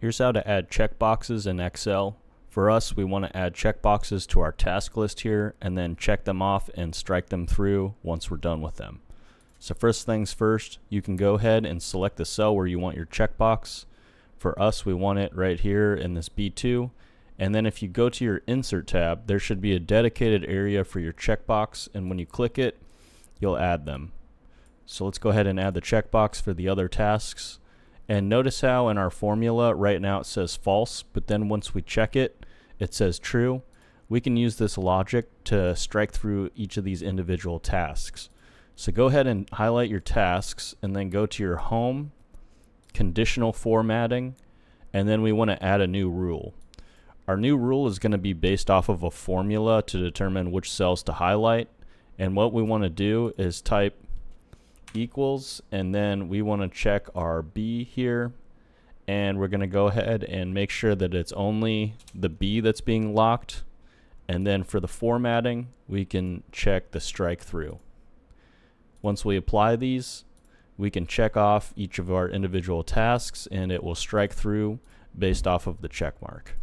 Here's how to add checkboxes in Excel. For us, we want to add checkboxes to our task list here and then check them off and strike them through once we're done with them. So first things first, you can go ahead and select the cell where you want your checkbox. For us, we want it right here in this B2. And then if you go to your Insert tab, there should be a dedicated area for your checkbox, and when you click it, you'll add them. So let's go ahead and add the checkbox for the other tasks. And notice how in our formula right now it says false, but then once we check it, it says true. We can use this logic to strike through each of these individual tasks. So go ahead and highlight your tasks and then go to your Home, Conditional Formatting, and then we want to add a new rule. Our new rule is going to be based off of a formula to determine which cells to highlight. And what we want to do is type equals, and then we want to check our B here, and we're going to go ahead and make sure that it's only the B that's being locked. And then for the formatting, we can check the strike through. Once we apply these, we can check off each of our individual tasks and it will strike through based off of the check mark.